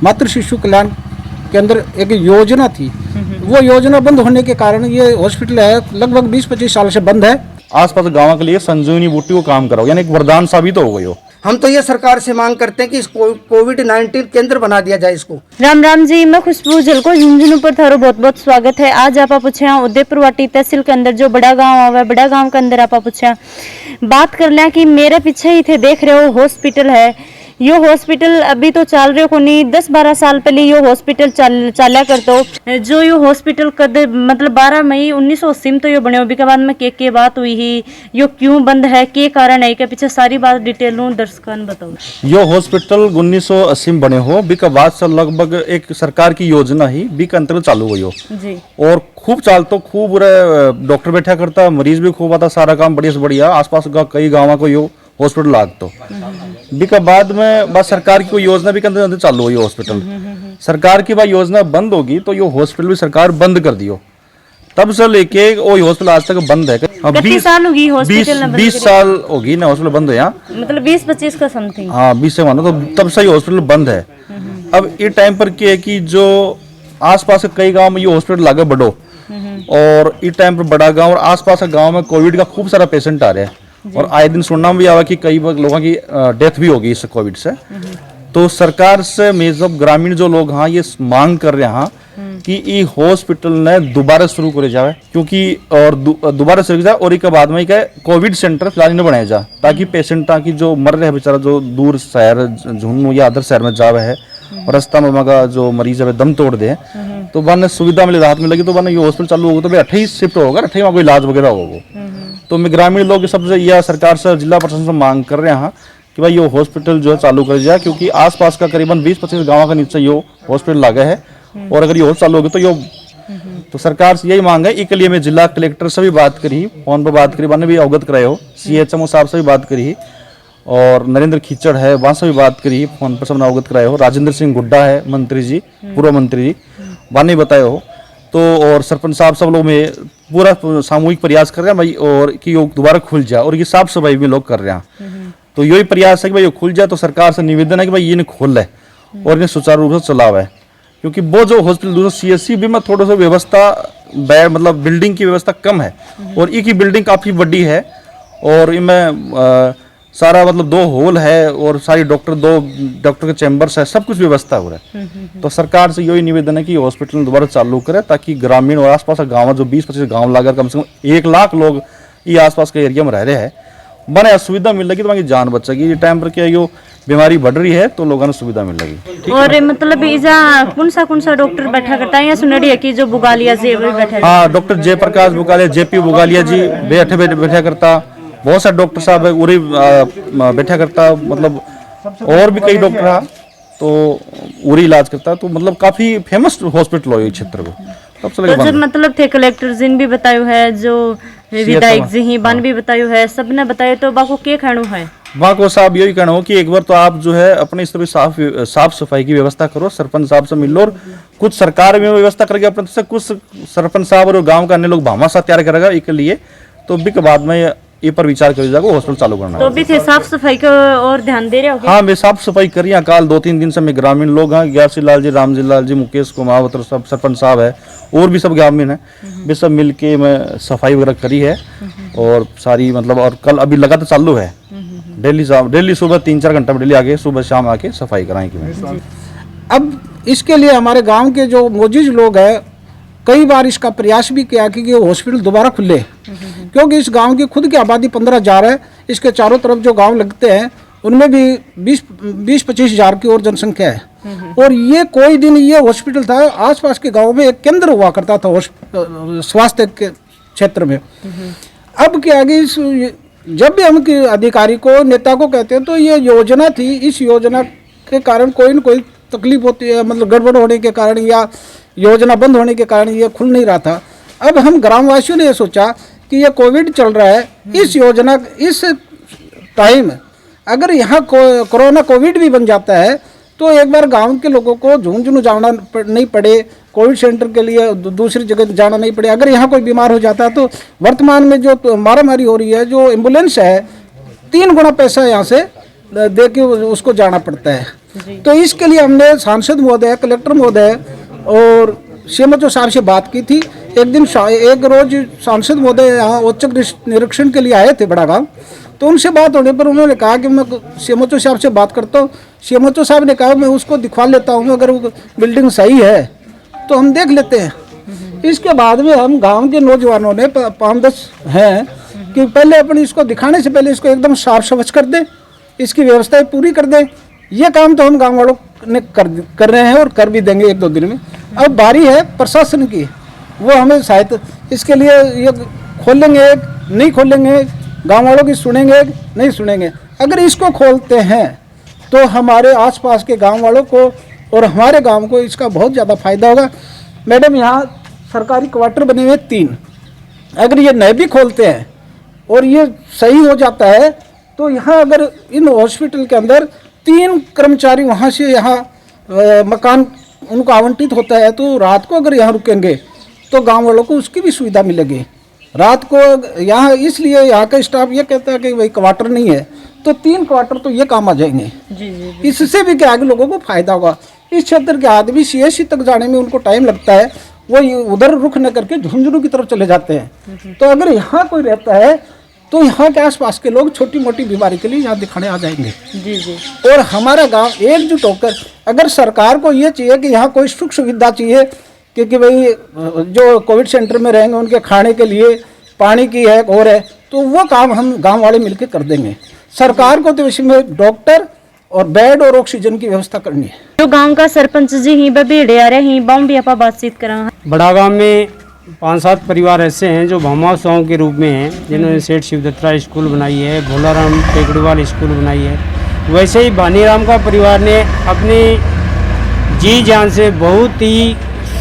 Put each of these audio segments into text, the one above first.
मातृ शिशु कल्याण केंद्र एक योजना थी, वो योजना बंद होने के कारण ये हॉस्पिटल है लगभग 20-25 साल से बंद है। आसपास गांव के लिए संजीवनी बूटी को काम कराओ, यानी एक वरदान साबित हो गई हो। हम तो ये सरकार से मांग करते हैं कि इसको कोविड-19 केंद्र बना दिया जाए इसको। राम राम जी, मैं खुशबू झलको झुंझुनू पर थारो बहुत बहुत स्वागत है। आज आप पूछे उदयपुर वाटी तहसील के अंदर जो बड़ा गांव आवा, बड़ा गांव के अंदर आप पूछे बात कर लें कि मेरे पीछे ही थे देख रहे हो हॉस्पिटल है। यो हॉस्पिटल अभी तो चल रहे को नहीं, 10-12 साल पहले यो हॉस्पिटल चाल्या करतो। जो यो हॉस्पिटल कद मतलब 12 मई 1980 में तो यो बने, के बाद में के बात हुई ही, यो क्यों बंद है, के कारण है, के पीछे सारी बात डिटेल हूँ दर्शकों ने बताओ। यो हॉस्पिटल 1980 में बने हो, बी का बाद से लगभग एक सरकार की योजना ही बी के अंतर्गत चालू हुई हो जी। और खूब चालतो, खूब डॉक्टर बैठा करता, मरीज भी खूब आता, सारा काम बढ़िया से बढ़िया। आसपास का कई गाँव को यो हॉस्पिटल लागतो। बीका बाद में बस सरकार की कोई योजना भी अंदर चालू हुई हॉस्पिटल। सरकार की बात योजना बंद होगी तो ये हॉस्पिटल भी सरकार बंद कर दियो। तब से लेके वो हॉस्पिटल आज तक बंद है। 20 साल होगी हॉस्पिटल, 20 साल होगी ना हॉस्पिटल बंद है यहाँ, मतलब 20-25 का समथिंग। हाँ 20 से मानो तो तब से ये हॉस्पिटल बंद है। अब ये टाइम पर क्या है कि जो आसपास के कई गाँव में ये हॉस्पिटल लागे बढ़ो, और इस टाइम पर बड़ा गाँव और आसपास के गाँव में कोविड का खूब सारा पेशेंट आ रहे हैं और आए दिन सुनना भी आवा कि कई लोगों की डेथ भी होगी इस कोविड से। तो सरकार से मेजब ग्रामीण जो लोग हाँ ये मांग कर रहे हैं कि ये हॉस्पिटल ने दोबारा शुरू करे जाए, क्योंकि और दोबारा शुरू जाए और एक बाद में क्या कोविड सेंटर फिलहाल इन्हें बनाया जाए, ताकि पेशेंट की जो मर रहे हैं बेचारा, जो दूर शहर झुंझुनू या अदर शहर में जावे है और रास्ता में मगा जो मरीज है दम तोड़ दे, तो बन सुविधा मिले, राहत मिलेगी, तो बन ये हॉस्पिटल चालू होगा तो भाई 28 शिफ्ट होगा, 28 में कोई इलाज वगैरह होगा। तो मैं ग्रामीण लोग सबसे यह सरकार से, जिला प्रशासन से मांग कर रहे हैं कि भाई ये हॉस्पिटल जो है चालू कर जाए, क्योंकि आसपास का करीबन 20-25 गाँव का नीचे ये हॉस्पिटल लगा है और अगर ये हॉस्पिटल चालू होगी तो ये तो सरकार से यही मांग है। इसके लिए मैं जिला कलेक्टर से भी बात करी, फोन पर बात करी, मैंने भी अवगत कराए हो, CHMO साहब से भी बात करी और नरेंद्र खिचड़ है वहाँ से भी बात करी, फोन पर सबने अवगत कराए हो। राजेंद्र सिंह गुड्डा है मंत्री जी, पूर्व मंत्री जी, वाने बताए हो। तो और सरपंच साहब सब लोग में पूरा सामूहिक प्रयास कर रहे हैं भाई, और कि वो दोबारा खुल जाए, और ये साफ सफाई भी लोग कर रहे हैं। तो यही प्रयास है कि भाई ये खुल जाए। तो सरकार से निवेदन है कि भाई ये नहीं खोल है और इन्हें सुचारू रूप से चलावा है, क्योंकि वो जो हॉस्पिटल दूसरा CSC भी में थोड़ा सा व्यवस्था मतलब बिल्डिंग की व्यवस्था कम है और एक ही बिल्डिंग काफी बड़ी है और इनमें सारा मतलब 2 हॉल है और सारी दो डॉक्टर के चैम्बर्स है, सब कुछ व्यवस्था हो रहा है। तो सरकार से यही निवेदन है कि हॉस्पिटल दोबारा चालू करे, ताकि ग्रामीण और आसपास का गाँव जो 20-25 गाँव लाकर कम से कम 1 लाख लोग ये आसपास के एरिया में रह रहे हैं, बने सुविधा मिल लगी तो वहाँ जान बचेगी। ये टाइम पर क्या है बीमारी बढ़ रही है तो लोगों ने सुविधा मिल लगी। और मतलब इजा कौन सा डॉक्टर बैठा करता है, या सुनड़ी है कि जो बुगालिया जी बैठा? हाँ, डॉक्टर जयप्रकाश बुगालिया, JP बुगालिया जी बैठा करता, बहुत सारे डॉक्टर साहब है उरी बैठा करता, मतलब और भी कई डॉक्टर है तो उरी इलाज करता। तो मतलब काफी फेमस हॉस्पिटल हो ये क्षेत्र को। तो जब मतलब थे कलेक्टर जी ने भी बतायो है, जो विधायक जी ही बन भी बतायो है, सबने बताया, तो बाको के कहना है? वहाँ को साहब यही कहना हो कि एक बार तो आप जो है अपने स्तर पर साफ सफाई की व्यवस्था करो, सरपंच साहब से मिल लो, और कुछ सरकार में व्यवस्था करके अपने से कुछ सरपंच साहब और गांव का अन्य लोग भामा सा तैयार करेगा इसके लिए, तो भी के बाद में ये पर विचार कर जाएगा हॉस्पिटल चालू करना। तो भी थे साफ सफाई को और ध्यान दे रहे हो? हाँ, मैं साफ सफाई करी है काल 2-3 दिन से। मैं ग्रामीण लोग हैं, ग्यारसी लाल जी, रामजी लाल जी, मुकेश कुमावत, सब सरपंच साहब है और भी सब ग्रामीण है, वे सब मिलके मैं सफाई वगैरह करी है और सारी मतलब, और कल अभी लगातार चालू है, डेली सुबह 3-4 घंटा में डेली आके सुबह शाम आके सफाई कराएंगे। अब इसके लिए हमारे गांव के जो मौजूद लोग हैं कई बार इसका प्रयास भी किया कि ये हॉस्पिटल दोबारा खुले, क्योंकि इस गांव की खुद की आबादी 15,000 है, इसके चारों तरफ जो गांव लगते हैं उनमें भी 20-25 हज़ार की और जनसंख्या है। और ये कोई दिन ये हॉस्पिटल था, आसपास के गांव में एक केंद्र हुआ करता था स्वास्थ्य के क्षेत्र में। अब क्या आगे जब भी हम अधिकारी को, नेता को कहते हैं तो ये योजना थी, इस योजना के कारण कोई न कोई तकलीफ होती है, मतलब गड़बड़ होने के कारण या योजना बंद होने के कारण ये खुल नहीं रहा था। अब हम ग्रामवासियों ने ये सोचा कि ये कोविड चल रहा है, इस योजना इस टाइम अगर यहाँ कोरोना कोविड भी बन जाता है तो एक बार गांव के लोगों को झुंझुनू जाना नहीं पड़े, कोविड सेंटर के लिए दूसरी जगह जाना नहीं पड़े। अगर यहाँ कोई बीमार हो जाता है तो वर्तमान में जो मारामारी हो रही है, जो एम्बुलेंस है 3 गुना पैसा यहाँ से दे के उसको जाना पड़ता है। तो इसके लिए हमने सांसद महोदय, कलेक्टर महोदय और सीएमओ साहब से बात की थी। एक रोज सांसद महोदय यहाँ औचक निरीक्षण के लिए आए थे बड़ा गाँव, तो उनसे बात होने पर उन्होंने कहा कि मैं सीएमओ साहब से बात करता हूँ। सीएमओ साहब ने कहा मैं उसको दिखवा लेता हूँ, अगर वो बिल्डिंग सही है तो हम देख लेते हैं। इसके बाद में हम गांव के नौजवानों ने 5-10 हैं कि पहले अपन इसको दिखाने से पहले इसको एकदम साफ स्वच्छ कर दे, इसकी व्यवस्थाएं पूरी कर दे। ये काम तो हम गांव वालों ने कर रहे हैं और कर भी देंगे 1-2 दिन में। अब बारी है प्रशासन की, वो हमें शायद इसके लिए ये खोलेंगे नहीं खोलेंगे, गांव वालों की सुनेंगे नहीं सुनेंगे। अगर इसको खोलते हैं तो हमारे आसपास के गांव वालों को और हमारे गांव को इसका बहुत ज़्यादा फायदा होगा। मैडम, यहाँ सरकारी क्वार्टर बने हुए 3, अगर ये नए भी खोलते हैं और ये सही हो जाता है तो यहाँ अगर इन हॉस्पिटल के अंदर 3 कर्मचारी वहाँ से यहाँ मकान उनको आवंटित होता है, तो रात को अगर यहाँ रुकेंगे तो गांव वालों को उसकी भी सुविधा मिलेगी। रात को यहाँ इसलिए यहाँ का स्टाफ ये कहता है कि भाई क्वार्टर नहीं है, तो 3 क्वार्टर तो ये काम आ जाएंगे। जी। इससे भी क्या आगे लोगों को फायदा होगा। इस क्षेत्र के आदमी सीएससी तक जाने में उनको टाइम लगता है, वो उधर रुख न करके झुंझुनू की तरफ चले जाते हैं। तो अगर यहाँ कोई रहता है तो यहाँ के आसपास के लोग छोटी मोटी बीमारी के लिए यहाँ दिखाने आ जाएंगे। जी। और हमारा गांव एकजुट होकर, अगर सरकार को ये चाहिए कि यहाँ कोई सुख सुविधा चाहिए, क्योंकि भाई जो कोविड सेंटर में रहेंगे उनके खाने के लिए पानी की है और है, तो वो काम हम गांव वाले मिलकर कर देंगे। सरकार को तो इसमें डॉक्टर और बेड और ऑक्सीजन की व्यवस्था करनी है। जो गांव का सरपंच जी ही भीड़े आ रहे हैं, बाम भी आप बातचीत करा। बड़ा गांव में 5-7 परिवार ऐसे हैं जो भामा गाँव के रूप में हैं, जिन्होंने सेठ शिवदत्ता स्कूल बनाई है, भोलाराम टेकड़ीवाल स्कूल बनाई है। वैसे ही भानीराम का परिवार ने अपनी जी जान से बहुत ही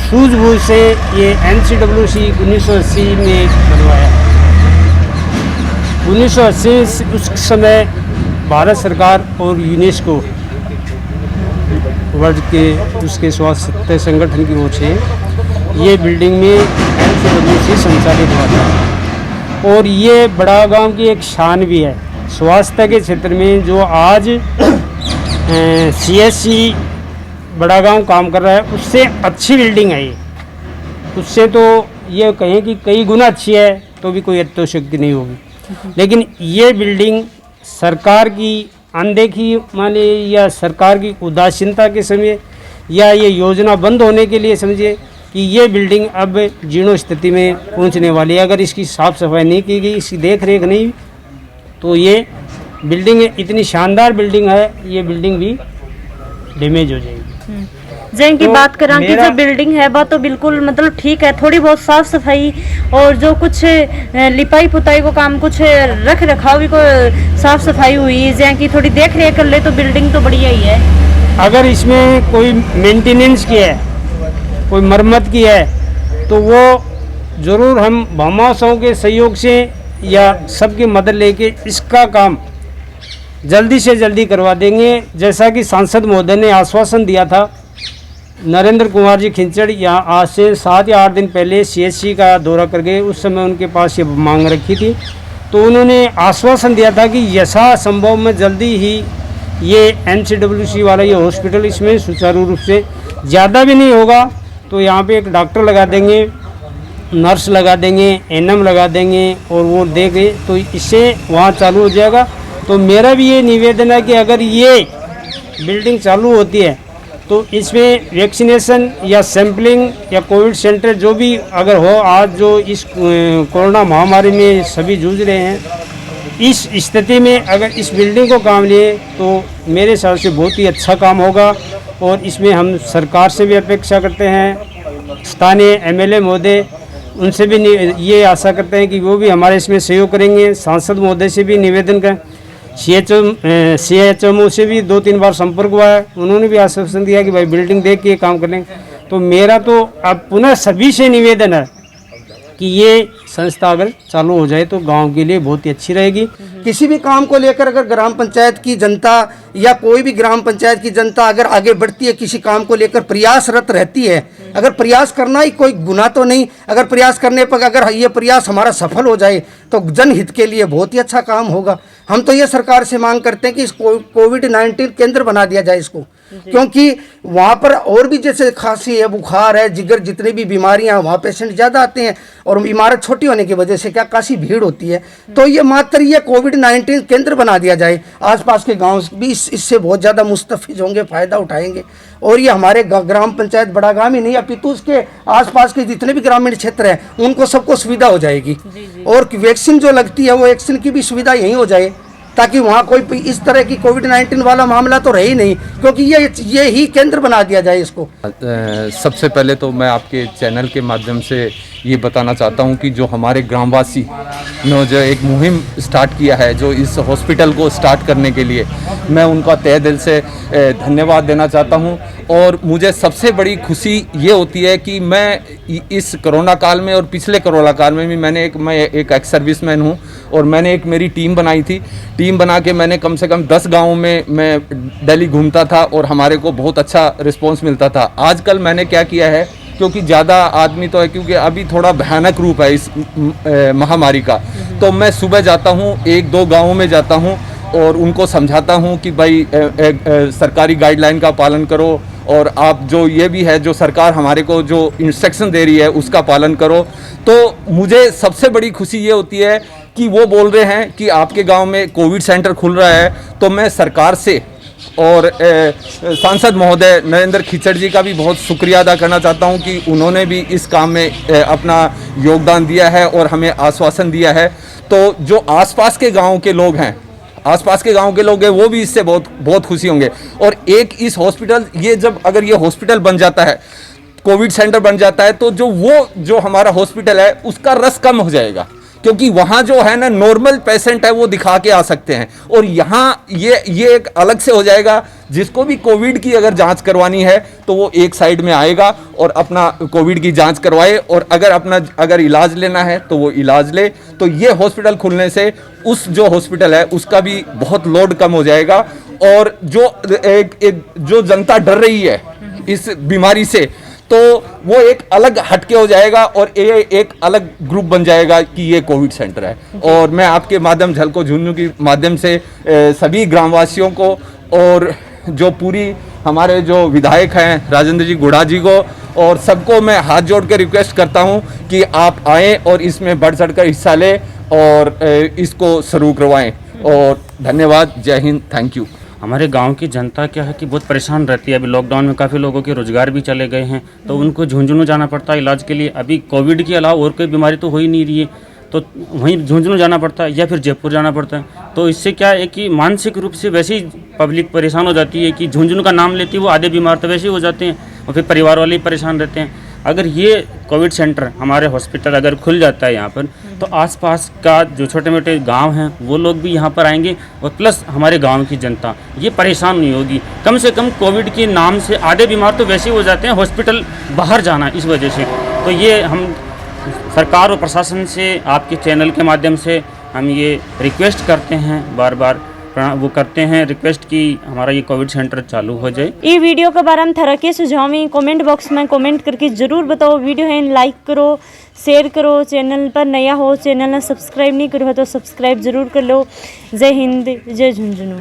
सूझबूझ से ये NCWC 1980 में बनवाया। 1980 उस समय भारत सरकार और यूनेस्को वर्ल्ड के उसके स्वास्थ्य संगठन की ओर से ये बिल्डिंग में NCWC संचालित हुआ था। और ये बड़ा गांव की एक शान भी है स्वास्थ्य के क्षेत्र में। जो आज CSC बड़ा गांव काम कर रहा है, उससे अच्छी बिल्डिंग है ये। उससे तो ये कहें कि कई गुना अच्छी है तो भी कोई अत्योशक्ति नहीं होगी। लेकिन ये बिल्डिंग सरकार की अनदेखी माने या सरकार की उदासीनता के समय या ये योजना बंद होने के लिए समझिए कि ये बिल्डिंग अब जीर्ण स्थिति में पहुंचने वाली है। अगर इसकी साफ़ सफाई नहीं की गई, इसकी देख रेख नहीं, तो ये बिल्डिंग इतनी शानदार बिल्डिंग है, ये बिल्डिंग भी डैमेज हो जाएगी। जैन की बात करा कि जो बिल्डिंग है वह तो बिल्कुल मतलब ठीक है, थोड़ी बहुत साफ सफाई और जो कुछ लिपाई पुताई को काम, कुछ रख रखाव को साफ सफाई हुई, जैन की थोड़ी देख रेख कर ले तो बिल्डिंग तो बढ़िया ही है। अगर इसमें कोई मेंटेनेंस की है, कोई मरम्मत की है, तो वो ज़रूर हम भामा गाँव के सहयोग से या सबकी मदद लेके इसका काम जल्दी से जल्दी करवा देंगे। जैसा कि सांसद महोदय ने आश्वासन दिया था, नरेंद्र कुमार जी खिंचड़ यहाँ आज से 7 या 8 दिन पहले CSC का दौरा कर गए। उस समय उनके पास ये मांग रखी थी, तो उन्होंने आश्वासन दिया था कि यथासंभव में जल्दी ही ये NCWC वाला ये हॉस्पिटल इसमें सुचारू रूप से, ज़्यादा भी नहीं होगा तो यहाँ पे एक डॉक्टर लगा देंगे, नर्स लगा देंगे, NM लगा देंगे और वो देंगे, तो इससे वहाँ चालू हो जाएगा। तो मेरा भी ये निवेदन है कि अगर ये बिल्डिंग चालू होती है तो इसमें वैक्सीनेशन या सैम्पलिंग या कोविड सेंटर जो भी अगर हो, आज जो इस कोरोना महामारी में सभी जूझ रहे हैं, इस स्थिति में अगर इस बिल्डिंग को काम लिए तो मेरे हिसाब से बहुत ही अच्छा काम होगा। और इसमें हम सरकार से भी अपेक्षा करते हैं, स्थानीय MLA महोदय उनसे भी ये आशा करते हैं कि वो भी हमारे इसमें सहयोग करेंगे। सांसद महोदय से भी निवेदन करें, CHMO से भी 2-3 बार संपर्क हुआ है, उन्होंने भी आश्वासन दिया कि भाई बिल्डिंग देख के काम करें। तो मेरा तो अब पुनः सभी से निवेदन है कि ये संस्था अगर चालू हो जाए तो गांव के लिए बहुत ही अच्छी रहेगी। किसी भी काम को लेकर अगर ग्राम पंचायत की जनता या कोई भी ग्राम पंचायत की जनता अगर आगे बढ़ती है, किसी काम को लेकर प्रयासरत रहती है, अगर प्रयास करना ही कोई गुनाह तो नहीं, अगर प्रयास करने पर अगर ये प्रयास हमारा सफल हो जाए तो जनहित के लिए बहुत ही अच्छा काम होगा। हम तो ये सरकार से मांग करते हैं कि इस कोविड-19 केंद्र बना दिया जाए इसको, क्योंकि वहाँ पर और भी जैसे खांसी है, बुखार है, जिगर, जितनी भी बीमारियां हैं वहाँ पेशेंट ज़्यादा आते हैं और इमारत छोटी होने की वजह से क्या काफ़ी भीड़ होती है। तो ये मात्र ये कोविड-19 केंद्र बना दिया जाए, आसपास के गांव भी इससे बहुत ज़्यादा मुस्तफ़िज होंगे, फ़ायदा उठाएंगे। और ये हमारे ग्राम पंचायत बड़ा गांव ही नहीं, अपितु उसके आसपास के जितने भी ग्रामीण क्षेत्र हैं उनको सबको सुविधा हो जाएगी। और वैक्सीन जो लगती है वो वैक्सीन की भी सुविधा यहीं हो जाए, ताकि वहाँ कोई इस तरह की कोविड-19 वाला मामला तो रहे ही नहीं, क्योंकि ये ही केंद्र बना दिया जाए इसको। सबसे पहले तो मैं आपके चैनल के माध्यम से ये बताना चाहता हूँ कि जो हमारे ग्रामवासी ने जो एक मुहिम स्टार्ट किया है, जो इस हॉस्पिटल को स्टार्ट करने के लिए, मैं उनका तहे दिल से धन्यवाद देना चाहता हूँ। और मुझे सबसे बड़ी खुशी ये होती है कि मैं इस कोरोना काल में और पिछले कोरोना काल में भी मैं एक एक्स सर्विसमैन हूँ और मैंने एक मेरी टीम बनाई थी। टीम बना के मैंने कम से कम 10 गाँवों में मैं दिल्ली घूमता था और हमारे को बहुत अच्छा रिस्पॉन्स मिलता था। आजकल मैंने क्या किया है, क्योंकि ज़्यादा आदमी तो है, क्योंकि अभी थोड़ा भयानक रूप है इस महामारी का, तो मैं सुबह जाता हूँ, 1-2 गाँवों में जाता हूँ और उनको समझाता हूँ कि भाई सरकारी गाइडलाइन का पालन करो और आप जो ये भी है जो सरकार हमारे को जो इंस्ट्रक्शन दे रही है उसका पालन करो। तो मुझे सबसे बड़ी खुशी ये होती है कि वो बोल रहे हैं कि आपके गांव में कोविड सेंटर खुल रहा है, तो मैं सरकार से और सांसद महोदय नरेंद्र खिचड़ जी का भी बहुत शुक्रिया अदा करना चाहता हूं कि उन्होंने भी इस काम में अपना योगदान दिया है और हमें आश्वासन दिया है। तो जो आसपास के गांव के लोग हैं, वो भी इससे बहुत खुशी होंगे। और एक इस हॉस्पिटल, ये जब अगर ये हॉस्पिटल बन जाता है, कोविड सेंटर बन जाता है, तो जो हमारा हॉस्पिटल है उसका रस कम हो जाएगा, क्योंकि वहाँ जो है ना नॉर्मल पेशेंट है वो दिखा के आ सकते हैं, और यहाँ ये एक अलग से हो जाएगा। जिसको भी कोविड की अगर जांच करवानी है तो वो एक साइड में आएगा और अपना कोविड की जांच करवाए, और अगर इलाज लेना है तो वो इलाज ले। तो ये हॉस्पिटल खुलने से उस जो हॉस्पिटल है उसका भी बहुत लोड कम हो जाएगा, और जो जनता डर रही है इस बीमारी से, तो वो एक अलग हटके हो जाएगा और ये एक अलग ग्रुप बन जाएगा कि ये कोविड सेंटर है। और मैं आपके माध्यम झलको झुंझुनू के माध्यम से सभी ग्रामवासियों को और जो पूरी हमारे जो विधायक हैं राजेंद्र जी गुड़ा जी को और सबको मैं हाथ जोड़ के रिक्वेस्ट करता हूं कि आप आएँ और इसमें बढ़ चढ़कर हिस्सा लें और इसको शुरू करवाएं। और धन्यवाद, जय हिंद, थैंक यू। हमारे गांव की जनता क्या है कि बहुत परेशान रहती है। अभी लॉकडाउन में काफ़ी लोगों के रोजगार भी चले गए हैं, तो उनको झुंझुनू जाना पड़ता है इलाज के लिए। अभी कोविड के अलावा और कोई बीमारी तो हो ही नहीं रही है, तो वहीं झुंझुनू जाना पड़ता है या फिर जयपुर जाना पड़ता है। तो इससे क्या है कि मानसिक रूप से वैसे ही पब्लिक परेशान हो जाती है कि झुंझुनू का नाम लेती है, वो आधे बीमार तो वैसे ही हो जाते हैं और फिर परिवार वाले ही परेशान रहते हैं। अगर ये कोविड सेंटर हमारे हॉस्पिटल अगर खुल जाता है यहाँ पर, तो आसपास का जो छोटे मोटे गांव हैं वो लोग भी यहाँ पर आएंगे, और प्लस हमारे गांव की जनता ये परेशान नहीं होगी। कम से कम कोविड के नाम से आधे बीमार तो वैसे ही हो जाते हैं, हॉस्पिटल बाहर जाना इस वजह से। तो ये हम सरकार और प्रशासन से आपके चैनल के माध्यम से हम ये रिक्वेस्ट करते हैं, बार बार वो करते हैं रिक्वेस्ट कि हमारा ये कोविड सेंटर चालू हो जाए। ये वीडियो के बारे में थारा के सुझाव में कमेंट बॉक्स में कमेंट करके जरूर बताओ। वीडियो है लाइक करो, शेयर करो, चैनल पर नया हो चैनल ने सब्सक्राइब नहीं करो तो सब्सक्राइब जरूर कर लो। जय हिंद, जय झुंझुनू।